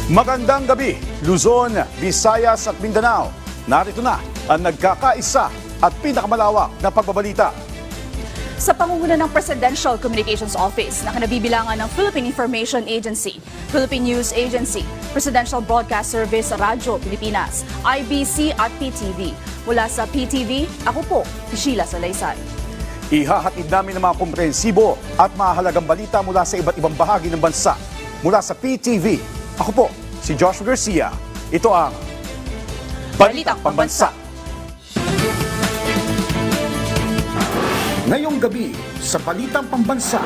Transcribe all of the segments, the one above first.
Magandang gabi, Luzon, Visayas at Mindanao. Narito na ang nagkakaisa at pinakamalawak na pagbabalita. Sa pangunguna ng Presidential Communications Office na kinabibilangan ng Philippine Information Agency, Philippine News Agency, Presidential Broadcast Service Radyo Pilipinas, IBC at PTV. Mula sa PTV, ako po, Sheila Salaysay. Ihahatid namin ng mga komprehensibo at mahalagang balita mula sa iba't ibang bahagi ng bansa. Mula sa PTV, ako po, si Joshua Garcia. Ito ang Balitang Pambansa. Ngayong gabi sa Balitang Pambansa,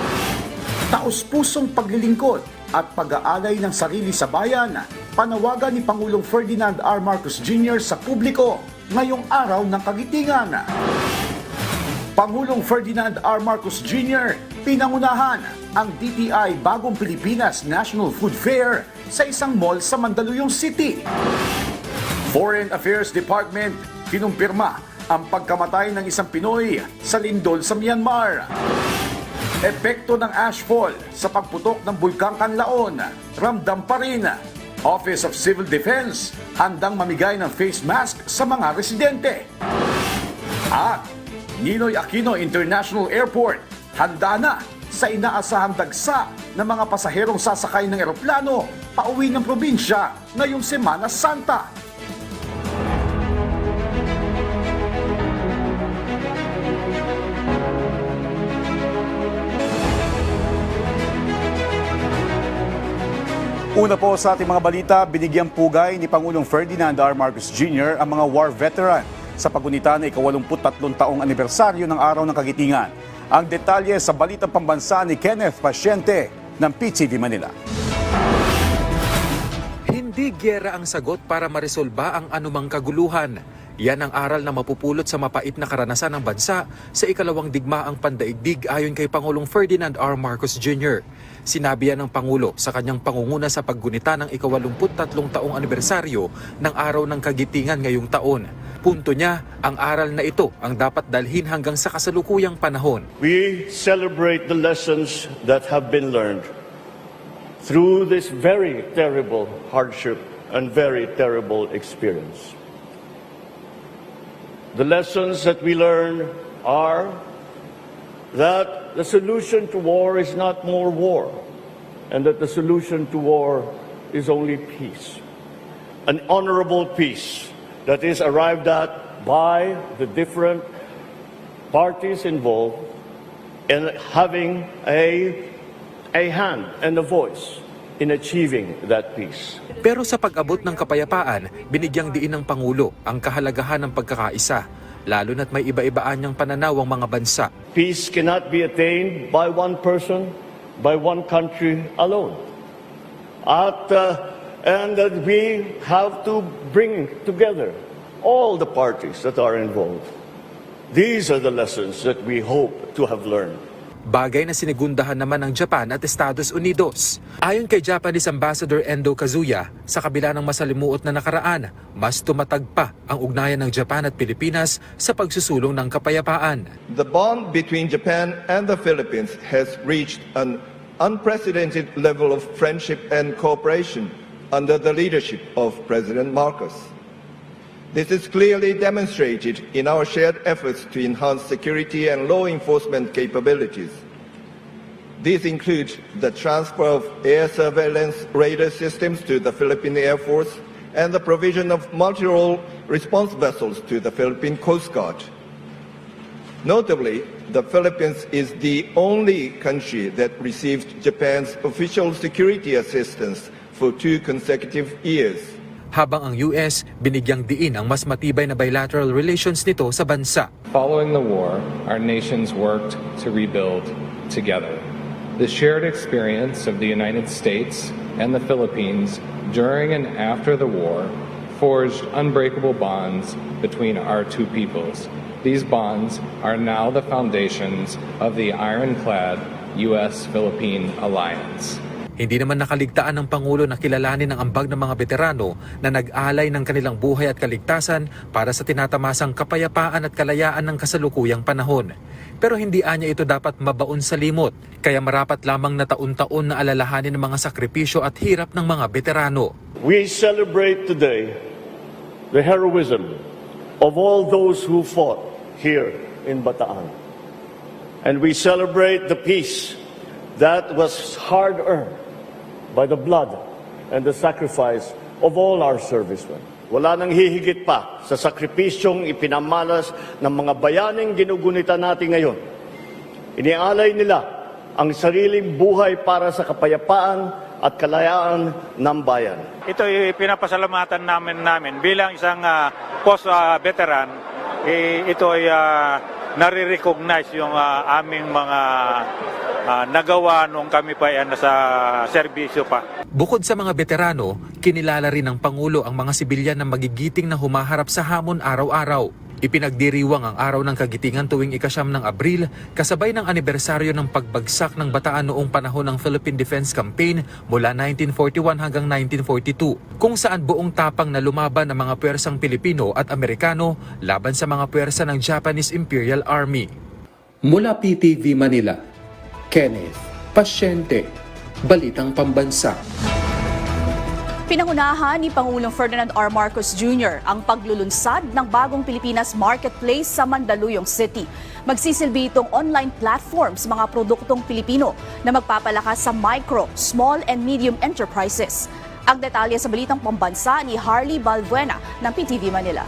taos-pusong paglilingkod at pag-aalay ng sarili sa bayan, panawagan ni Pangulong Ferdinand R. Marcos Jr. sa publiko ngayong araw ng Kagitingan. Pangulong Ferdinand R. Marcos Jr. pinangunahan ang DTI Bagong Pilipinas National Food Fair sa isang mall sa Mandaluyong City. Foreign Affairs Department kinumpirma ang pagkamatay ng isang Pinoy sa lindol sa Myanmar. Epekto ng ashfall sa pagputok ng Bulkang Kanlaon, ramdam pa rin. Office of Civil Defense handang mamigay ng face mask sa mga residente. At Ninoy Aquino International Airport handa na sa inaasahang dagsa ng mga pasaherong sasakay ng eroplano pauwi ng probinsya ngayong Semana Santa. Una po sa ating mga balita, binigyang pugay ni Pangulong Ferdinand R. Marcos Jr. ang mga war veteran sa pagunita na ika-83 taong anibersaryo ng Araw ng Kagitingan. Ang detalye sa Balitang Pambansa ni Kenneth Pasyente ng PTV Manila. Hindi giyera ang sagot para maresolba ang anumang kaguluhan. Yan ang aral na mapupulot sa mapait na karanasan ng bansa sa ikalawang digmaang pandaigdig ayon kay Pangulong Ferdinand R. Marcos Jr. Sinabi yan ng Pangulo sa kanyang pangunguna sa paggunita ng ika-83 taong anibersaryo ng Araw ng Kagitingan ngayong taon. Punto niya, ang aral na ito ang dapat dalhin hanggang sa kasalukuyang panahon. We celebrate the lessons that have been learned through this very terrible hardship and very terrible experience. The lessons that we learn are that the solution to war is not more war, and that the solution to war is only peace. An honorable peace that is arrived at by the different parties involved in having a hand and a voice in achieving that peace. Pero sa pag-abot ng kapayapaan, binigyang diin ng Pangulo ang kahalagahan ng pagkakaisa, lalo na't may iba-ibaan niyang pananaw ang mga bansa. Peace cannot be attained by one person, by one country alone. And that we have to bring together all the parties that are involved. These are the lessons that we hope to have learned. Bagay na sinigundahan naman ng Japan at Estados Unidos. Ayon kay Japanese Ambassador Endo Kazuya, sa kabila ng masalimuot na nakaraan, mas tumatag pa ang ugnayan ng Japan at Pilipinas sa pagsusulong ng kapayapaan. The bond between Japan and the Philippines has reached an unprecedented level of friendship and cooperation under the leadership of President Marcos. This is clearly demonstrated in our shared efforts to enhance security and law enforcement capabilities. These include the transfer of air surveillance radar systems to the Philippine Air Force and the provision of multi-role response vessels to the Philippine Coast Guard. Notably, the Philippines is the only country that received Japan's official security assistance for 2 consecutive years. Habang ang US, binigyang diin ang mas matibay na bilateral relations nito sa bansa. Following the war, our nations worked to rebuild together. The shared experience of the United States and the Philippines during and after the war forged unbreakable bonds between our two peoples. These bonds are now the foundations of the ironclad US-Philippine alliance. Hindi naman nakaligtaan ng Pangulo na kilalanin ang ambag ng mga veterano na nag-alay ng kanilang buhay at kaligtasan para sa tinatamasang kapayapaan at kalayaan ng kasalukuyang panahon. Pero hindi anya ito dapat mabaon sa limot, kaya marapat lamang na taon-taon na alalahanin ng mga sakripisyo at hirap ng mga veterano. We celebrate today the heroism of all those who fought here in Bataan. And we celebrate the peace that was hard-earned by the blood and the sacrifice of all our servicemen. Wala nang hihigit pa sa sakripisyong ipinamalas ng mga bayaning ginugunita natin ngayon. Inialay nila ang sariling buhay para sa kapayapaan at kalayaan ng bayan. Ito ay pinapasalamatan namin bilang isang post-veteran. Ito ay nare-recognize yung aming mga nagawa nung kami pa ay nasa serbisyo pa. Bukod sa mga veterano, kinilala rin ng Pangulo ang mga sibilyan na magigiting na humaharap sa hamon araw-araw. Ipinagdiriwang ang araw ng kagitingan tuwing ika-9 ng Abril, kasabay ng anibersaryo ng pagbagsak ng Bataan noong panahon ng Philippine Defense Campaign mula 1941 hanggang 1942, kung saan buong tapang na lumaban ang mga puwersang Pilipino at Amerikano laban sa mga puwersa ng Japanese Imperial Army. Mula PTV Manila, Kenneth Pasyente, Balitang Pambansa. Pinangunahan ni Pangulong Ferdinand R. Marcos Jr. ang paglulunsad ng bagong Pilipinas Marketplace sa Mandaluyong City. Magsisilbi itong online platform sa mga produktong Pilipino na magpapalakas sa micro, small and medium enterprises. Ang detalye sa Balitang Pambansa ni Harley Balbuena ng PTV Manila.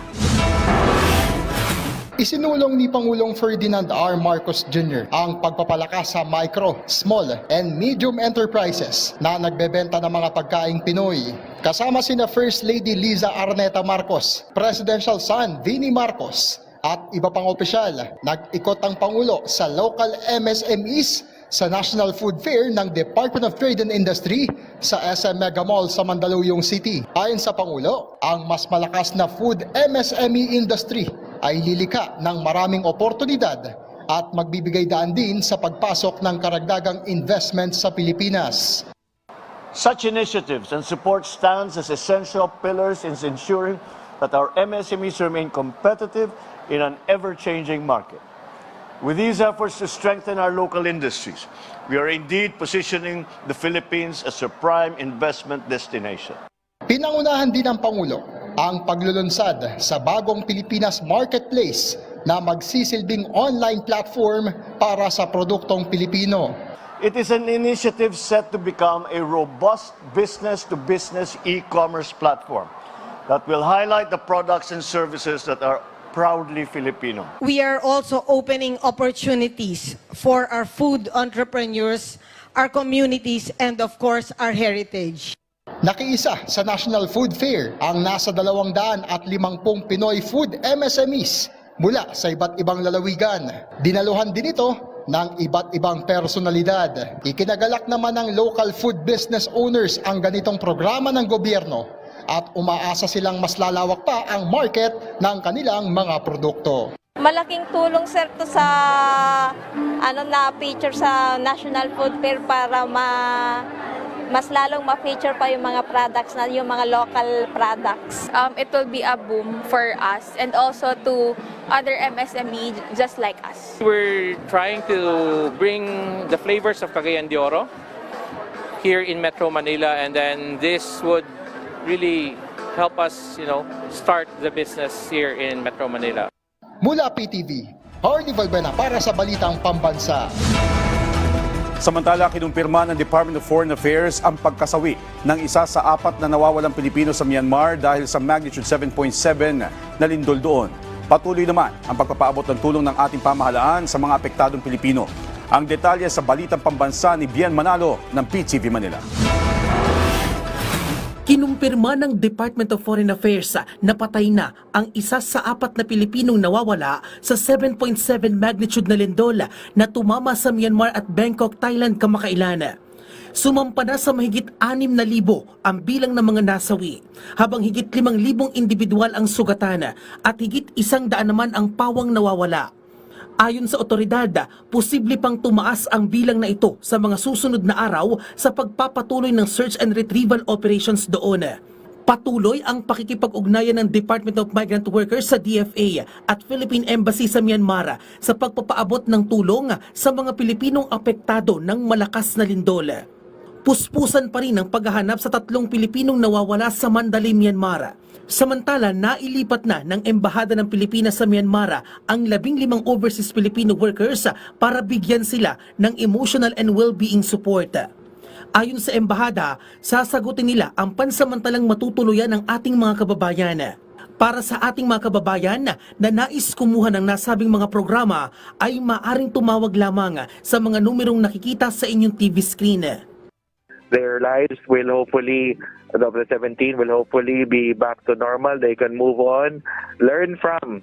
Isinulong ni Pangulong Ferdinand R. Marcos Jr. ang pagpapalakas sa micro, small, and medium enterprises na nagbebenta ng mga pagkaing Pinoy. Kasama sina First Lady Liza Arneta Marcos, Presidential Son Vinnie Marcos, at iba pang opisyal. Nag-ikot ang Pangulo sa local MSMEs sa National Food Fair ng Department of Trade and Industry sa SM Mega Mall sa Mandaluyong City. Ayon sa Pangulo, ang mas malakas na food MSME industry ay lilika ng maraming oportunidad at magbibigay daan din sa pagpasok ng karagdagang investment sa Pilipinas. Such initiatives and support stands as essential pillars in ensuring that our MSMEs remain competitive in an ever-changing market. With these efforts to strengthen our local industries, we are indeed positioning the Philippines as a prime investment destination. Pinangunahan din ng Pangulo ang paglulunsad sa bagong Pilipinas Marketplace na magsisilbing online platform para sa produktong Pilipino. It is an initiative set to become a robust business-to-business e-commerce platform that will highlight the products and services that are proudly Filipino. We are also opening opportunities for our food entrepreneurs, our communities, and of course, our heritage. Nakiisa sa National Food Fair ang nasa 250 Pinoy food MSMEs mula sa iba't ibang lalawigan. Dinaluhan din ito ng iba't ibang personalidad. Ikinagalak naman ng local food business owners ang ganitong programa ng gobyerno at umaasa silang mas lalawak pa ang market ng kanilang mga produkto. Malaking tulong sir to sa na-feature sa National Food Fair para mas lalong ma-feature pa yung mga products na yung mga local products. It will be a boom for us and also to other MSME just like us. We're trying to bring the flavors of Cagayan de Oro here in Metro Manila, and then this would really help us, start the business here in Metro Manila. Mula PTV, Harley Balbuena para sa Balitang Pambansa. Samantala, kinumpirma ng Department of Foreign Affairs ang pagkasawi ng isa sa 4 na nawawalang Pilipino sa Myanmar dahil sa magnitude 7.7 na lindol doon. Patuloy naman ang pagpapaabot ng tulong ng ating pamahalaan sa mga apektadong Pilipino. Ang detalye sa Balitang Pambansa ni Bien Manalo ng PTV Manila. Kinumpirma ng Department of Foreign Affairs na patay na ang isa sa 4 na Pilipinong nawawala sa 7.7 magnitude na lindol na tumama sa Myanmar at Bangkok, Thailand kamakailan. Sumampa na sa mahigit 6,000 ang bilang ng mga nasawi, habang higit 5,000 individual ang sugatan at higit 100 naman ang pawang nawawala. Ayon sa otoridad, posible pang tumaas ang bilang na ito sa mga susunod na araw sa pagpapatuloy ng search and retrieval operations doon. Patuloy ang pakikipag-ugnayan ng Department of Migrant Workers sa DFA at Philippine Embassy sa Myanmar sa pagpapaabot ng tulong sa mga Pilipinong apektado ng malakas na lindol. Puspusan pa rin ang paghahanap sa 3 Pilipinong nawawala sa Mandalay, Myanmar. Samantala, nailipat na ng Embahada ng Pilipinas sa Myanmar ang 15 overseas Filipino workers para bigyan sila ng emotional and well-being support. Ayon sa Embahada, sasagutin nila ang pansamantalang matutuluyan ng ating mga kababayan. Para sa ating mga kababayan na nais kumuha ng nasabing mga programa ay maaring tumawag lamang sa mga numerong nakikita sa inyong TV screen. Their lives will hopefully, the 17 will hopefully be back to normal. They can move on, learn from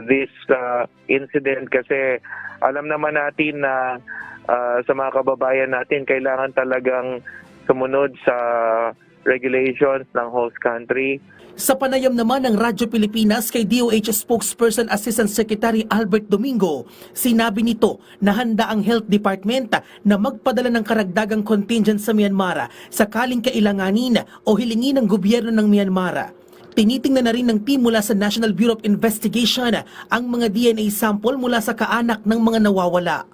this incident kasi alam naman natin na sa mga kababayan natin kailangan talagang sumunod sa regulations ng host country. Sa panayam naman ng Radyo Pilipinas kay DOH Spokesperson Assistant Secretary Albert Domingo, sinabi nito na handa ang Health Department na magpadala ng karagdagang contingent sa Myanmar sakaling kailanganin o hilingin ng gobyerno ng Myanmar. Tinitingnan na rin ng team mula sa National Bureau of Investigation ang mga DNA sample mula sa kaanak ng mga nawawala.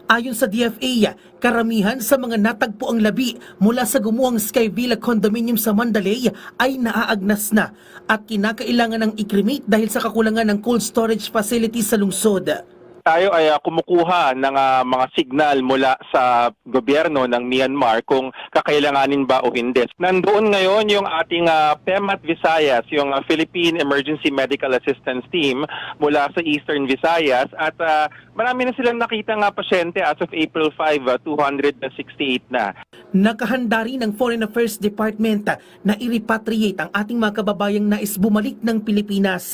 Ayon sa DFA, karamihan sa mga natagpo ang labi mula sa gumuhang Sky Villa Condominium sa Mandalay ay naaagnas na at kinakailangan ng i-cremate dahil sa kakulangan ng cold storage facility sa lungsod. Tayo ay kumukuha ng mga signal mula sa gobyerno ng Myanmar kung kakailanganin ba o hindi. Nandoon ngayon yung ating PEMAT Visayas, yung Philippine Emergency Medical Assistance Team mula sa Eastern Visayas at marami na silang nakita pasyente as of April 5, 268 na. Nakahanda rin ng Foreign Affairs Department na i-repatriate ang ating mga kababayang nais bumalik ng Pilipinas.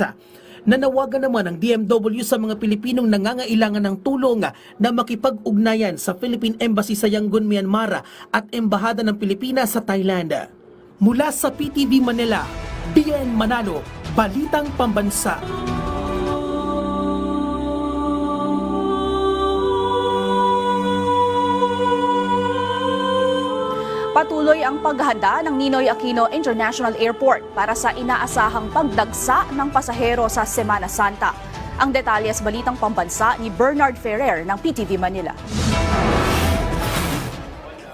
Nanawagan naman ang DMW sa mga Pilipinong nangangailangan ng tulong na makipag-ugnayan sa Philippine Embassy sa Yangon, Myanmar at Embahada ng Pilipinas sa Thailand. Mula sa PTV Manila, BN Manalo, Balitang Pambansa. Patuloy ang paghahanda ng Ninoy Aquino International Airport para sa inaasahang pagdagsa ng pasahero sa Semana Santa. Ang detalye sa Balitang Pambansa ni Bernard Ferrer ng PTV Manila.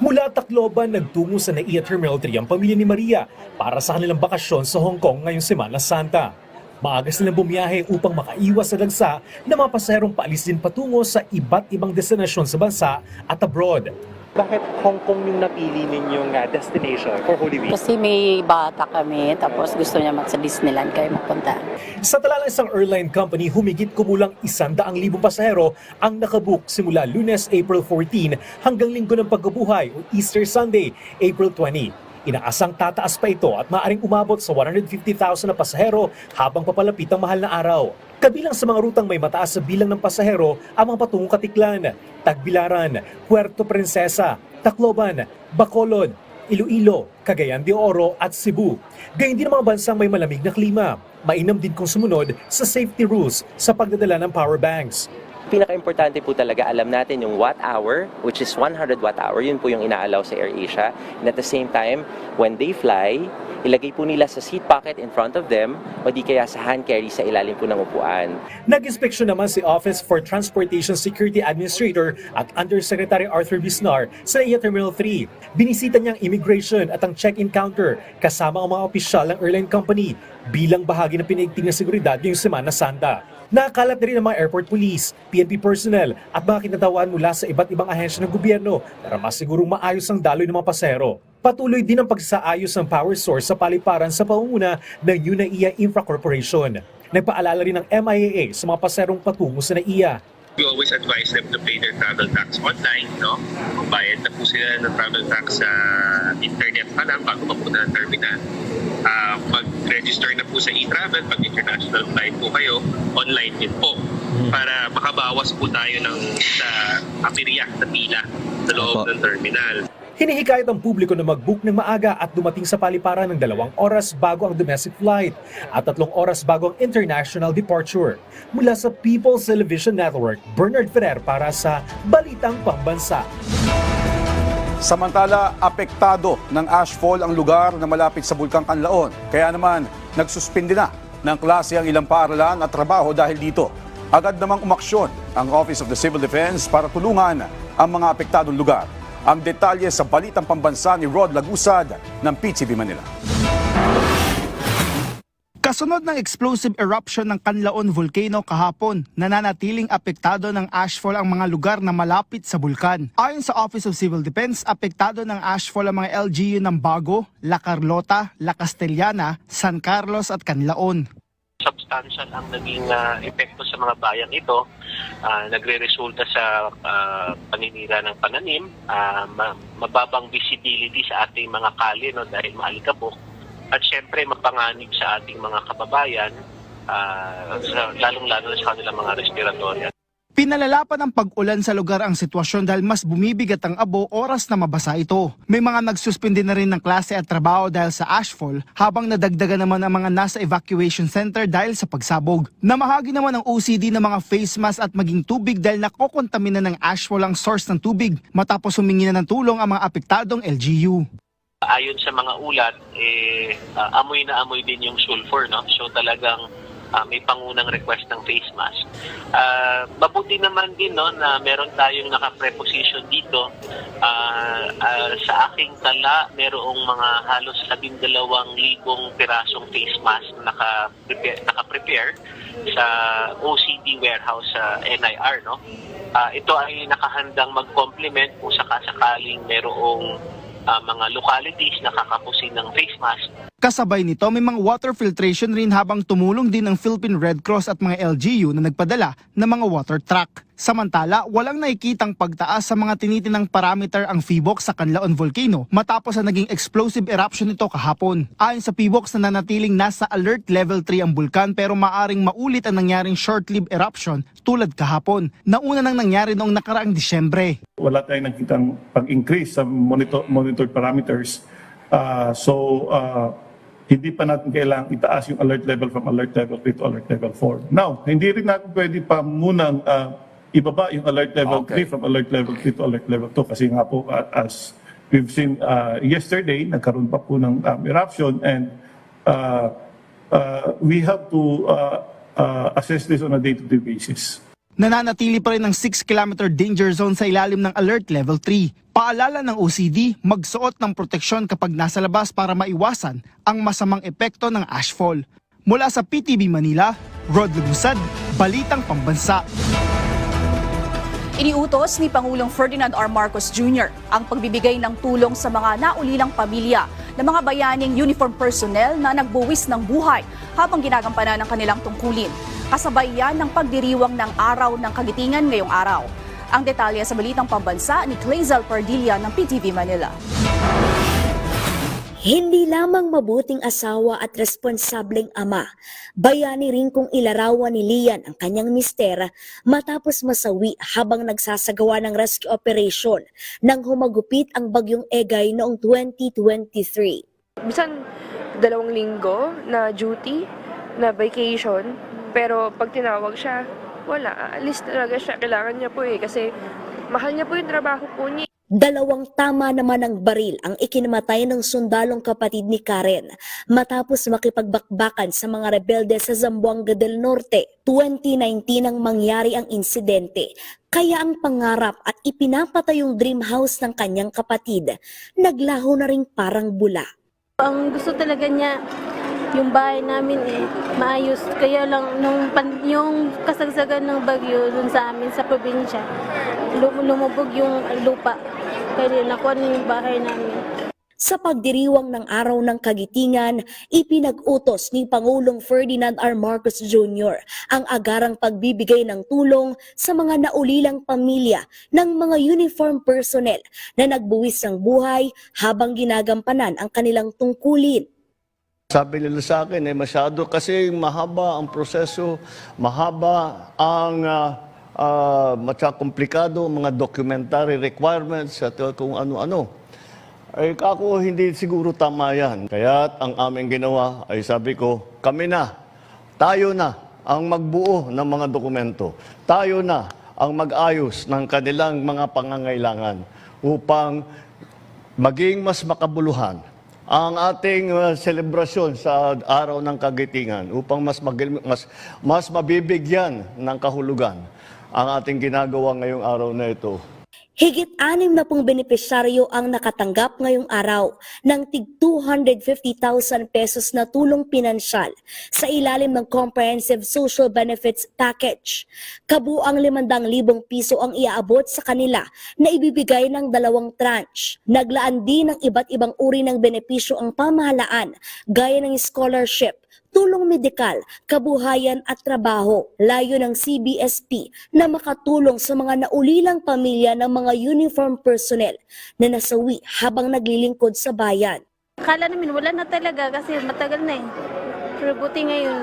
Mula Tacloban, nagtungo sa NAIA Terminal 3 ang pamilya ni Maria para sa kanilang bakasyon sa Hong Kong ngayong Semana Santa. Maaga silang bumiyahe upang makaiwas sa dagsa na mga pasaherong paalis din patungo sa iba't ibang destinasyon sa bansa at abroad. Bakit Hong Kong yung napili ninyong destination for Holy Week? Kasi may bata kami, tapos gusto niya sa Disneyland kayo magpunta. Sa tala ng isang airline company, humigit kumulang 100,000 pasahero ang nakabook simula Lunes, April 14 hanggang Linggo ng Pagkabuhay o Easter Sunday, April 20. Inaasang tataas pa ito at maaaring umabot sa 150,000 na pasahero habang papalapit ang mahal na araw. Kabilang sa mga rutang may mataas sa bilang ng pasahero ang mga patungong Katiklan, Tagbilaran, Puerto Princesa, Tacloban, Bacolod, Iloilo, Cagayan de Oro at Cebu. Gayun din ang mga bansang may malamig na klima. Mainam din kung sumunod sa safety rules sa pagdadala ng power banks. Pinaka-importante po talaga alam natin yung watt hour, which is 100 watt hour. Yun po yung inaalaw sa AirAsia. And at the same time, when they fly, ilagay po nila sa seat pocket in front of them o di kaya sa hand carry sa ilalim po ng upuan. Nag-inspeksyon naman si Office for Transportation Security Administrator at Undersecretary Arthur Bisnar sa NAIA Terminal 3. Binisita niyang immigration at ang check-in counter kasama ang mga opisyal ng airline company bilang bahagi ng pinaigting na seguridad ngayong Semana Santa. Nakalat na rin ang mga airport police, PNP personnel at mga kinatawan mula sa iba't ibang ahensya ng gobyerno para masigurong maayos ang daloy ng mga pasahero. Patuloy din ang pagsaayos ng power source sa paliparan sa pangunguna ng NAIA Infra Corporation. Nagpaalala rin ng MIAA sa mga pasaherong patungo sa NAIA. We always advise them to pay their travel tax online, no? Bayad na po sila ng travel tax sa internet pa lang bago mapunta ng terminal. Mag-register na po sa e-travel pag international flight po kayo, online din po. Para makabawas po tayo ng apirya na pila sa loob ng terminal. Hinihikayat ang publiko na mag-book ng maaga at dumating sa paliparan ng 2 oras bago ang domestic flight at 3 oras bago ang international departure. Mula sa People's Television Network, Bernard Ferrer para sa Balitang Pambansa. Samantala, apektado ng ashfall ang lugar na malapit sa Bulkang Kanlaon. Kaya naman, nagsuspindi na ng klase ang ilang paaralan at trabaho dahil dito. Agad namang umaksyon ang Office of the Civil Defense para tulungan ang mga apektadong lugar. Ang detalye sa Balitang Pambansa ni Rod Lagusad ng PTV Manila. Kasunod ng explosive eruption ng Canlaon Volcano kahapon, nananatiling apektado ng ashfall ang mga lugar na malapit sa bulkan. Ayon sa Office of Civil Defense, apektado ng ashfall ang mga LGU ng Bago, La Carlota, La Castellana, San Carlos at Canlaon. Substantial ang naging epekto sa mga bayang ito. Nagre-resulta sa paninira ng pananim, mababang visibility sa ating mga kalye dahil maalikabok, at syempre mapanganib sa ating mga kababayan, lalong-lalo na sa kanilang mga respiratory. Pinalala pa ng pag-ulan sa lugar ang sitwasyon dahil mas bumibigat ang abo oras na mabasa ito. May mga nagsuspindi na rin ng klase at trabaho dahil sa ashfall, habang nadagdagan naman ang mga nasa evacuation center dahil sa pagsabog. Namahagi naman ang OCD ng mga face mask at maging tubig dahil nakokontamina ng ashfall ang source ng tubig matapos humingi na ng tulong ang mga apektadong LGU. Ayon sa mga ulat, amoy na amoy din yung sulfur, no? So talagang may pangunang request ng face mask. Mabuti naman din na meron tayong naka-preposition dito. Sa aking tala, merong mga halos 12,000 pirasong face mask na naka-prepare sa OCD warehouse sa NIR. No? Ito ay nakahandang mag-complement kung sakasakaling merong mga localities na kakapusin ng face mask. Kasabay nito, may mga water filtration rin habang tumulong din ang Philippine Red Cross at mga LGU na nagpadala ng mga water truck. Samantala, walang nakikitang pagtaas sa mga tinitinang parameter ang PHIVOLCS sa Canlaon Volcano matapos ang naging explosive eruption nito kahapon. Ayon sa PHIVOLCS, nananatiling nasa alert level 3 ang bulkan pero maaring maulit ang nangyaring short-lived eruption tulad kahapon. Nauna nang nangyari noong nakaraang Disyembre. Wala tayong nakitang pag-increase sa monitored parameters. Hindi pa natin kailangang itaas yung alert level from alert level 3 to alert level 4. Now, hindi rin natin pwede pa munang ibaba yung alert level 3 from alert level 3 to alert level 2 kasi nga po as we've seen yesterday, nagkaroon pa po ng eruption and we have to assess this on a day-to-day basis. Nananatili pa rin ang 6-kilometer danger zone sa ilalim ng Alert Level 3. Paalala ng OCD, magsuot ng proteksyon kapag nasa labas para maiwasan ang masamang epekto ng ashfall. Mula sa PTV Manila, Rod Lagusad, Balitang Pambansa. Iniutos ni Pangulong Ferdinand R. Marcos Jr. ang pagbibigay ng tulong sa mga naulilang pamilya ng mga bayaning uniform personnel na nagbuwis ng buhay habang ginagampanan ng kanilang tungkulin. Kasabay yan ng pagdiriwang ng Araw ng Kagitingan ngayong araw. Ang detalye sa Balitang Pambansa ni Clazel Pardilla ng PTV Manila. Hindi lamang mabuting asawa at responsableng ama, bayani rin kung ilarawan ni Lian ang kanyang mister matapos masawi habang nagsasagawa ng rescue operation nang humagupit ang bagyong Egay noong 2023. Bisan 2 linggo na duty, na vacation, pero pag tinawag siya, wala, aalis talaga siya. Kailangan niya po kasi mahal niya po yung trabaho po niya. 2 tama naman ng baril ang ikinamatay ng sundalong kapatid ni Karen matapos makipagbakbakan sa mga rebelde sa Zamboanga del Norte. 2019 ang mangyari ang insidente, kaya ang pangarap at ipinapatayong dream house ng kanyang kapatid naglaho na ring parang bula. Ang gusto talaga niya, yung bahay namin maayos. Kaya lang yung kasagsagan ng bagyo dun sa amin sa probinsya, lumubog yung lupa. Kaya nakuha na yung bahay namin. Sa pagdiriwang ng Araw ng Kagitingan, ipinag-utos ni Pangulong Ferdinand R. Marcos Jr. ang agarang pagbibigay ng tulong sa mga naulilang pamilya ng mga uniform personnel na nagbuwis ng buhay habang ginagampanan ang kanilang tungkulin. Sabi nila sa akin, masyado kasi mahaba ang proseso, mahaba ang komplikado, mga documentary requirements at kung ano-ano. ay kako hindi siguro tama yan. Kaya ang aming ginawa ay sabi ko, tayo na ang magbuo ng mga dokumento. Tayo na ang mag-ayos ng kanilang mga pangangailangan upang maging mas makabuluhan ang ating selebrasyon sa araw ng Kagitingan, upang mas mabibigyan ng kahulugan ang ating ginagawa ngayong araw na ito. Higit 60 benepisyaryo ang nakatanggap ngayong araw ng tig 250,000 pesos na tulong pinansyal sa ilalim ng Comprehensive Social Benefits Package. Kabuang 500,000 piso ang iaabot sa kanila na ibibigay ng 2 tranche. Naglaan din ng iba't ibang uri ng benepisyo ang pamahalaan gaya ng scholarship, tulong medikal, kabuhayan at trabaho. Layo ng CBSP na makatulong sa mga naulilang pamilya ng mga uniform personnel na nasawi habang naglilingkod sa bayan. Akala namin wala na talaga kasi matagal na eh. Pero buti ngayon,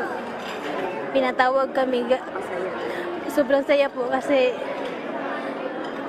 pinatawag kami. Sobrang saya po kasi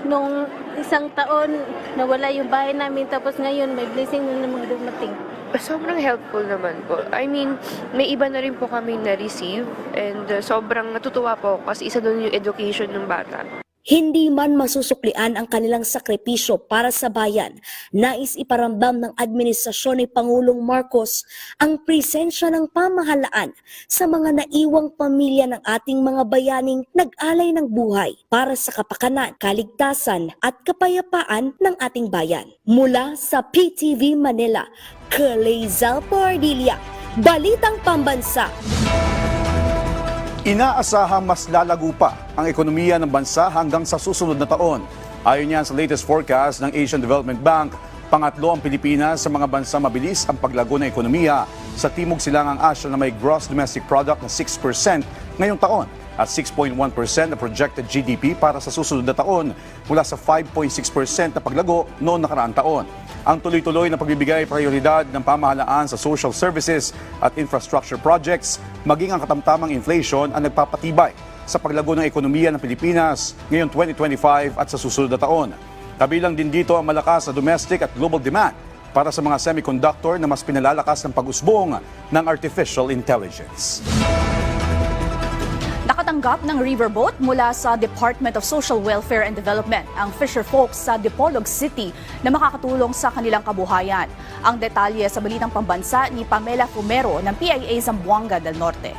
nung isang taon nawala yung bahay namin, tapos ngayon may blessing na naman dumating. Sobrang helpful naman po. I mean, may iba na rin po kami na-receive and sobrang natutuwa po kasi isa doon yung education ng bata. Hindi man masusuklian ang kanilang sakripisyo para sa bayan, nais iparamdam ng administrasyon ni Pangulong Marcos ang presensya ng pamahalaan sa mga naiwang pamilya ng ating mga bayaning nag-alay ng buhay para sa kapakanan, kaligtasan at kapayapaan ng ating bayan. Mula sa PTV Manila, Kalezal Pardilla, Balitang Pambansa. Inaasahang mas lalago pa ang ekonomiya ng bansa hanggang sa susunod na taon. Ayon yan sa latest forecast ng Asian Development Bank, pangatlo ang Pilipinas sa mga bansa mabilis ang paglago ng ekonomiya sa Timog Silangang Asya na may gross domestic product na 6% ngayong taon at 6.1% na projected GDP para sa susunod na taon mula sa 5.6% na paglago noong nakaraang taon. Ang tuloy-tuloy na pagbibigay prioridad ng pamahalaan sa social services at infrastructure projects, maging ang katamtamang inflation ang nagpapatibay sa paglago ng ekonomiya ng Pilipinas ngayong 2025 at sa susunod na taon. Kabilang din dito ang malakas na domestic at global demand para sa mga semiconductor na mas pinalalakas ng pag-usbong ng artificial intelligence. Nakatanggap ng riverboat mula sa Department of Social Welfare and Development ang fisher folks sa Dipolog City na makakatulong sa kanilang kabuhayan. Ang detalye sa Balitang Pambansa ni Pamela Fumero ng PIA Zamboanga del Norte.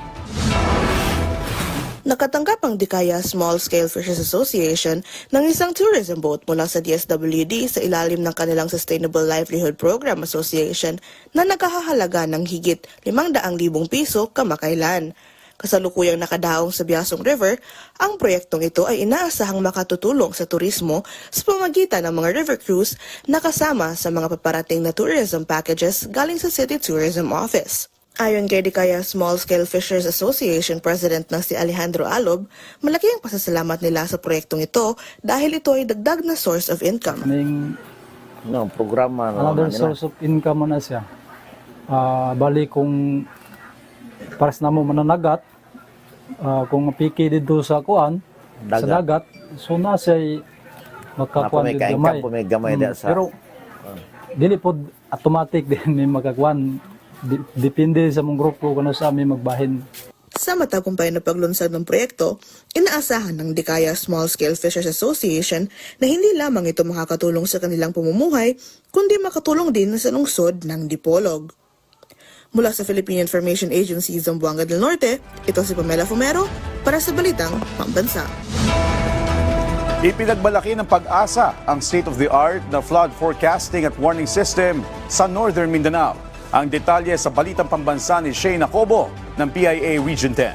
Nakatanggap ang Dikaya Small Scale Fishers Association ng isang tourism boat mula sa DSWD sa ilalim ng kanilang Sustainable Livelihood Program Association na nagkakahalaga ng higit 500,000 piso kamakailan. Kasalukuyang nakadaong sa Biasong River, ang proyektong ito ay inaasahang makatutulong sa turismo sa pamamagitan ng mga river cruise na kasama sa mga paparating na tourism packages galing sa City Tourism Office. Ayon kay Dikaya Small Scale Fishers Association President na si Alejandro Alob, malaki ang pasasalamat nila sa proyektong ito dahil ito ay dagdag na source of income. Programa another source of income na siya. Bali kung paras na mo mananagat, kung piki dito sa kuan, sa dagat, so na siya makakuan dito gamay. Pero dili po automatic din may makakuan. Depende sa mong grupo kung sa amin magbahin. Sa matagumpay na paglunsad ng proyekto, inaasahan ng Dikaya Small Scale Fishers Association na hindi lamang ito makakatulong sa kanilang pamumuhay, kundi makatulong din sa lungsod ng Dipolog. Mula sa Philippine Information Agency Zamboanga del Norte, ito si Pamela Fumero para sa Balitang Pambansa. Ipinagmalaki ng Pag-asa ang state-of-the-art na flood forecasting at warning system sa Northern Mindanao. Ang detalye sa Balitang Pambansa ni Shane Acobo ng PIA Region 10.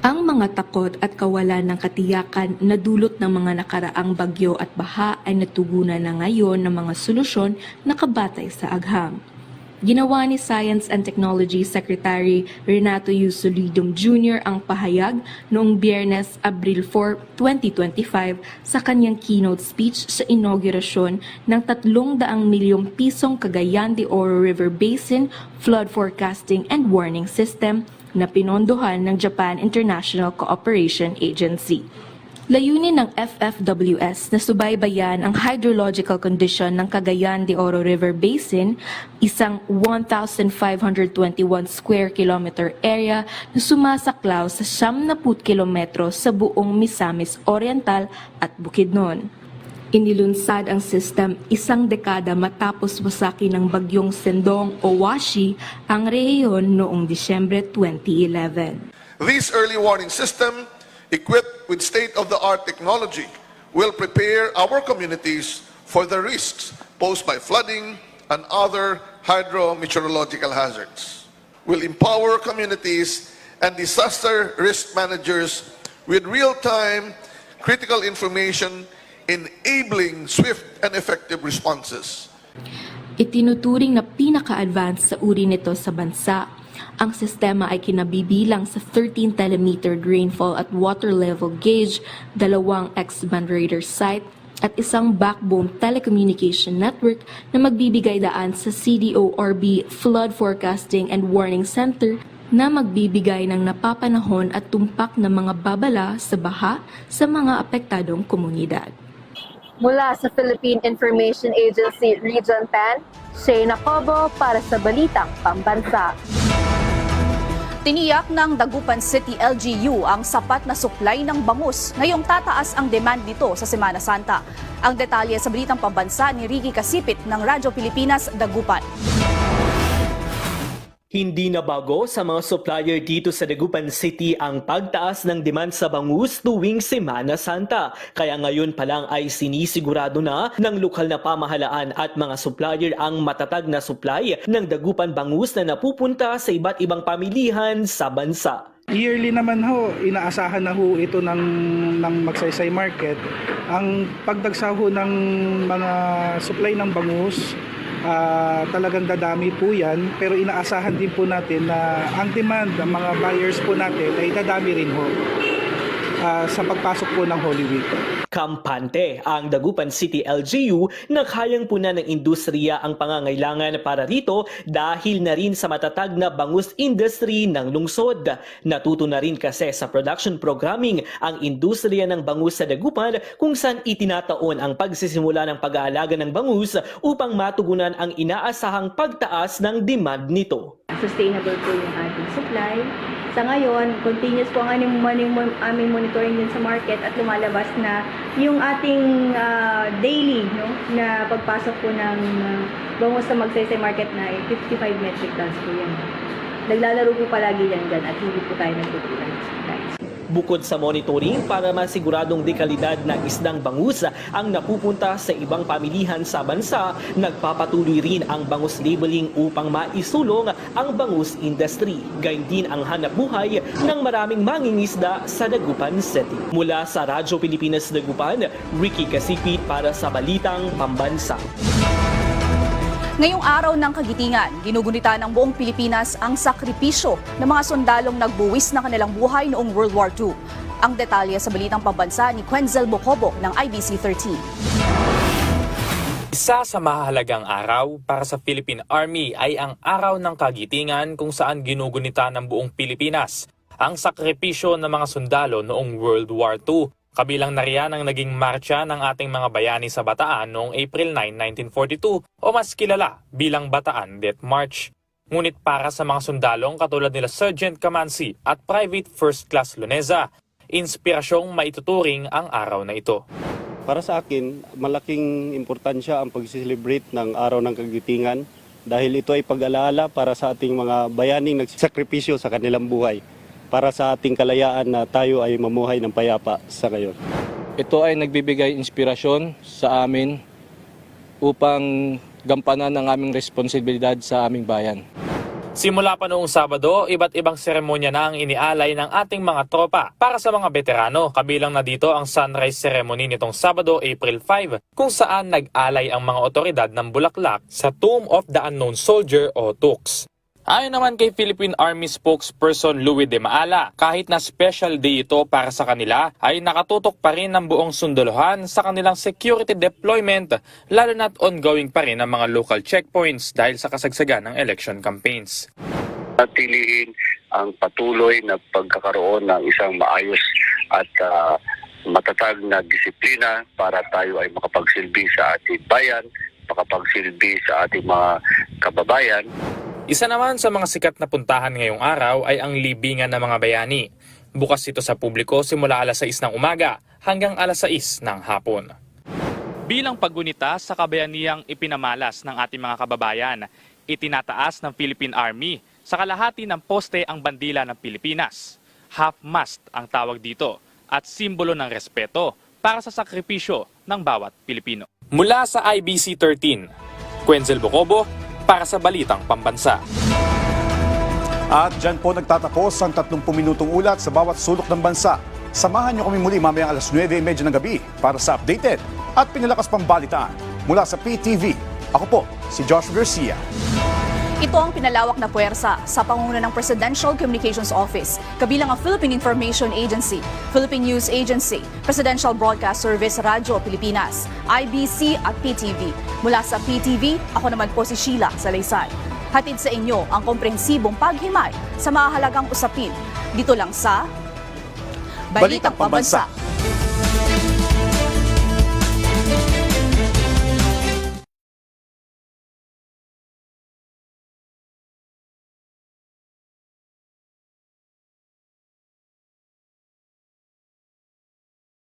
Ang mga takot at kawalan ng katiyakan na dulot ng mga nakaraang bagyo at baha ay natugunan na ngayon ng mga solusyon na kabatay sa agham. Ginawa ni Science and Technology Secretary Renato Yusolidum Jr. ang pahayag noong Biyernes, Abril 4, 2025 sa kanyang keynote speech sa inaugurasyon ng 300 milyong pisong Cagayan de Oro River Basin Flood Forecasting and Warning System na pinondohan ng Japan International Cooperation Agency. Layunin ng FFWS na subaybayan ang hydrological condition ng Cagayan de Oro River Basin, isang 1,521 square kilometer area na sumasaklaw sa 70 kilometro sa buong Misamis Oriental at Bukidnon. Inilunsad ang system isang dekada matapos wasakin ng bagyong Sendong o Washi ang rehiyon noong Disyembre 2011. This early warning system, equipped with state-of-the-art technology, will prepare our communities for the risks posed by flooding and other hydrometeorological hazards. Will empower communities and disaster risk managers with real-time critical information, enabling swift and effective responses. Itinuturing na pinaka-advance sa uri nito sa bansa. Ang sistema ay kinabibilang sa 13 telemeter rainfall at water level gauge, 2 X-band radar site, at isang backbone telecommunication network na magbibigay daan sa CDORB Flood Forecasting and Warning Center na magbibigay ng napapanahon at tumpak na mga babala sa baha sa mga apektadong komunidad. Mula sa Philippine Information Agency Region 10, Shayna Cobo para sa Balitang Pambansa. Tiniyak ng Dagupan City LGU ang sapat na supply ng bangus ngayong tataas ang demand nito sa Semana Santa. Ang detalye sa Balitang Pambansa ni Ricky Kasipit ng Radyo Pilipinas, Dagupan. Hindi na bago sa mga supplier dito sa Dagupan City ang pagtaas ng demand sa bangus tuwing Semana Santa. Kaya ngayon pa lang ay sinisigurado na ng lokal na pamahalaan at mga supplier ang matatag na supply ng Dagupan bangus na napupunta sa iba't ibang pamilihan sa bansa. Yearly naman ho, inaasahan na ho ito ng Magsaysay Market. Ang pagdagsa ho ng mga supply ng bangus, talagang dadami po yan, pero inaasahan din po natin na ang demand ng mga buyers po natin ay dadami rin ho sa pagpasok po ng Holy Week. Kampante ang Dagupan City LGU na kayang punan ng industriya ang pangangailangan para rito dahil na rin sa matatag na bangus industry ng lungsod. Natuto na rin kasi sa production programming ang industriya ng bangus sa Dagupan kung saan itinataon ang pagsisimula ng pag-aalaga ng bangus upang matugunan ang inaasahang pagtaas ng demand nito. Sustainable po yung ating supply. Sa ngayon, continuous po ang aming monitoring din sa market at lumalabas na yung ating daily na pagpasok po ng bangus sa Magsaysay Market na 55 metric tons po yan. Naglalaro po palagi yan dyan at hindi po tayo nagtutulan sa supplies. Bukod sa monitoring para masiguradong dekalidad ng isdang bangus ang napupunta sa ibang pamilihan sa bansa, nagpapatuloy rin ang bangus labeling upang maisulong ang bangus industry. Gayun din ang hanapbuhay ng maraming mangingisda sa Dagupan City. Mula sa Radyo Pilipinas Dagupan, Ricky Kasipit para sa Balitang Pambansa. Ngayong araw ng kagitingan, ginugunita ng buong Pilipinas ang sakripisyo ng mga sundalong nagbuwis ng kanilang buhay noong World War II. Ang detalye sa Balitang Pambansa ni Quenzel Bocobo ng IBC 13. Isa sa mahalagang araw para sa Philippine Army ay ang Araw ng Kagitingan kung saan ginugunita ng buong Pilipinas ang sakripisyo ng mga sundalo noong World War II. Kabilang na riyan ang naging marcha ng ating mga bayani sa Bataan noong April 9, 1942 o mas kilala bilang Bataan Death March. Ngunit para sa mga sundalong katulad nila Sergeant Camansi at Private First Class Luneza, inspirasyong maituturing ang araw na ito. Para sa akin, malaking importansya ang pag-celebrate ng Araw ng Kagitingan dahil ito ay pag-alaala para sa ating mga bayaning nagsakripisyo sa kanilang buhay, para sa ating kalayaan na tayo ay mamuhay ng payapa sa ngayon. Ito ay nagbibigay inspirasyon sa amin upang gampanan ang aming responsibilidad sa aming bayan. Simula pa noong Sabado, iba't ibang seremonya na ang inialay ng ating mga tropa para sa mga veterano. Kabilang na dito ang sunrise ceremony nitong Sabado, April 5, kung saan nag-alay ang mga otoridad ng bulaklak sa Tomb of the Unknown Soldier o TUCS. Ayon naman kay Philippine Army spokesperson Louis de Maala, kahit na special day ito para sa kanila, ay nakatutok pa rin ng buong sundalohan sa kanilang security deployment, lalo na't ongoing pa rin ang mga local checkpoints dahil sa kasagsagan ng election campaigns. Natiliin ang patuloy na pagkakaroon ng isang maayos at matatag na disiplina para tayo ay makapagsilbi sa ating bayan, makapagsilbi sa ating mga kababayan. Isa naman sa mga sikat na puntahan ngayong araw ay ang libingan ng mga bayani. Bukas ito sa publiko simula alas 6 ng umaga hanggang alas 6 ng hapon. Bilang paggunita sa kabayaniyang ipinamalas ng ating mga kababayan, itinataas ng Philippine Army sa kalahati ng poste ang bandila ng Pilipinas. Half-mast ang tawag dito at simbolo ng respeto para sa sakripisyo ng bawat Pilipino. Mula sa IBC 13, Quenzel Bocobo para sa Balitang Pambansa. At dyan po nagtatapos ang 30 minutong ulat sa bawat sulok ng bansa. Samahan niyo kami muli mamayang alas 9:30 ng gabi para sa updated at pinalakas pang balitaan mula sa PTV. Ako po, si Josh Garcia. Ito ang pinalawak na puwersa sa pangunguna ng Presidential Communications Office, kabilang ang Philippine Information Agency, Philippine News Agency, Presidential Broadcast Service Radyo Pilipinas, IBC at PTV. Mula sa PTV, ako naman po si Sheila Salaysay. Hatid sa inyo ang komprehensibong paghimay sa mahalagang usapin. Dito lang sa Balitang Pambansa.